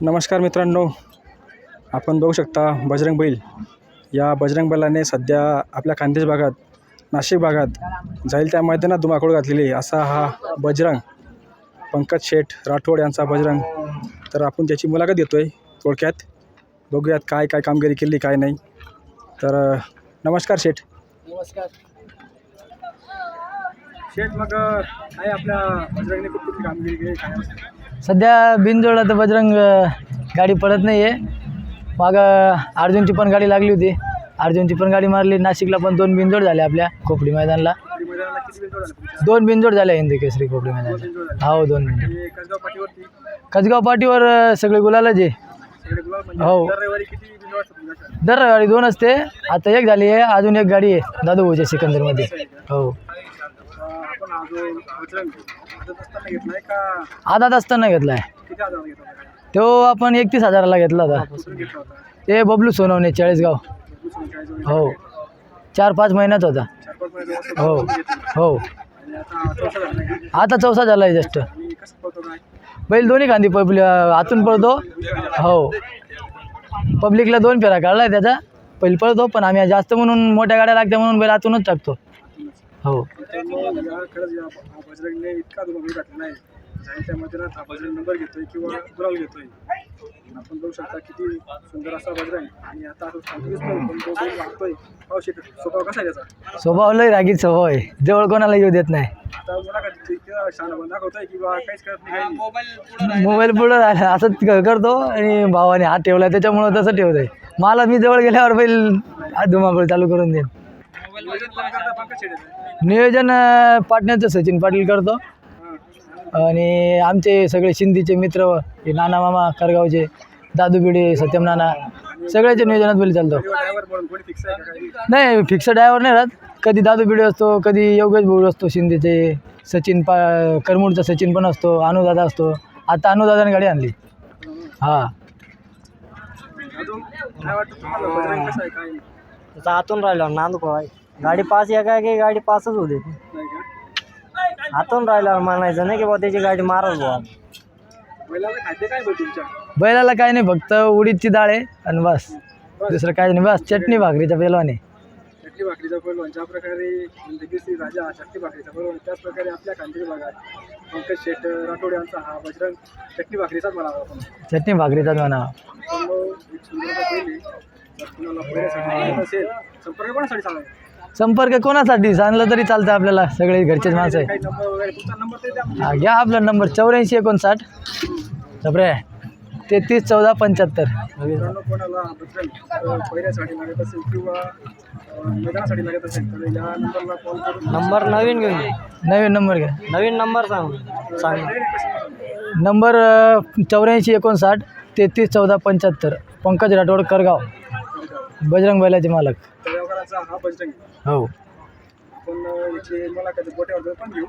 नमस्कार मित्रांनो, आपण बघू शकता बजरंग बैल. या बजरंग बैलाने सध्या आपल्या खानदेश भागात, नाशिक भागात जाईल त्या मैदानात धुमाकूळ घातलेली आहे. असा हा बजरंग, पंकज शेठ राठोड यांचा बजरंग. तर आपण त्याची मुलाखत घेतोय. थोडक्यात बघूयात काय काय कामगिरी केली काय नाही. तर नमस्कार शेठ. नमस्कार शेठ, मग काय आपल्या बजरंगने कुठली कामगिरी केली काय? सध्या बिनजोडला तर बजरंग गाडी पडत नाही आहे. मागं अर्जुनची पण गाडी लागली होती, अर्जुनची पण गाडी मारली. नाशिकला पण 2 बिनजोड झाले आपल्या खोपडी मैदानाला. 2 बिनजोड झाल्या हिंदी केसरी खोपडी मैदान. हो 2 बिनजोड. कसगाव पाटीवर सगळे गुलालच आहे. हो दर रविवारी 2 असते. आता 1 झाली आहे, अजून 1 गाडी आहे दादूभाऊच्या सिकंदरमध्ये. हो आदात असताना घेतलाय तो आपण 31,000ला घेतला होता. ते बबलू सोनवणे 40गाव. हो 4-5 महिन्यात होता. हो हो आता 4 झाला आहे जस्ट. बैल दोन्ही खांदी आतून पळतो. हो पब्लिकला 2 फेरा काढला आहे त्याचा. पहिले पळतो, पण आम्ही जास्त म्हणून मोठ्या गाड्या लागत्या म्हणून बैल आतूनच टाकतो. हो बजरंगने इतका धुमाकूळ घातलेला आहे. जायच्या मैदानात हा बजरंग नंबर घेतोय किंवा गुलाल घेतोय. आपण बघू शकता किती सुंदर असा बजरंग. आणि आता स्वभाव कसा आहे त्याचा? स्वभाव लय रागीत स्वभाव आहे, जवळ कोणाला येऊ देत नाही. आता मुलाखत शान दाखवतोय किंवा काहीच करत नाही. मोबाईल पुढं झालं असंच करतो आणि भावाने हात ठेवला त्याच्यामुळं तसं ठेवत आहे. मला मी जवळ गेल्यावर बैल धुमाकूळ चालू करून देईन. नियोजन पाटण्याचं सचिन पाटील करतो. आणि आमचे सगळे शिंदीचे मित्र, हे नाना मामा करगावचे, दादू बिडे, सत्यम नाना, सगळ्याच्या नियोजनात बैल चालतो. नाही फिक्स ड्रायव्हर नाही राहत. कधी दादू बिडे असतो, कधी योगेश भाऊ असतो शिंदेचे, सचिन करमुडचा सचिन पण असतो, अनुदादा असतो. आता अनुदादाने गाडी आणली. हां आतून राहिला नांदू आहे गाडी पास या काय की गाडी पासच होते. हातून राहिल्यावर म्हणायचं नाही की बाबा त्याची गाडी मारल बुवा. बैलाला काय नाही, फक्त उडीदची डाळ आहे आणि बस, दुसरं काय नाही. बस चटणी भाकरीचा पेलवाने. चटणी भाकरीचा पैलवान ज्या प्रकारे जिंदगी राजा चटणी भाकरीचा पैलवान, त्याच प्रकारे आपल्या खानदेश भागात पंकज शेठ राठोड यांचा हा बजरंग चटणी भाकरीचाच म्हणावा आपण. चटणी भाकरीचाच म्हणावा. संपर्क कोणासाठी सांगा? संपर्क कोणासाठी सांगलं तरी चालतं आपल्याला, सगळे घरचेच माणसं आहे. हा घ्या आपला नंबर 8459 सप्रे 331475. कोणाला पहिल्यासाठी लागत असेल किंवा मैदानासाठी लागत असेल तर या नंबरला कॉल करून नंबर नवीन घेऊन ये. नवीन नंबर घ्या. नवीन नंबर सांग नंबर 8459 331475. पंकज राठोड करगाव, बजरंग बैलाचे मालक. हा बजरंग. हो आपण याची मुलाखत गोट्यावर पण घेऊ.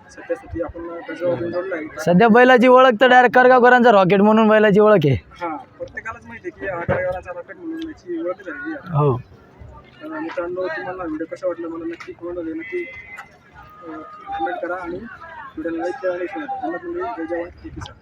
सध्यासाठी आपण जोडला आहे. सध्या बैलाची ओळख तर डायरेक्ट करगावकरांचा रॉकेट म्हणून बैलाची ओळख आहे. हां प्रत्येकालाच माहिती आहे की हा करगावचा रॉकेट म्हणून याची ओळख झालेली आहे. हो मित्रांनो, तुम्हाला व्हिडिओ कसा वाटला मला नक्की कमेंट करा आणि व्हिडिओला लाईक करा आणि शेअर करा.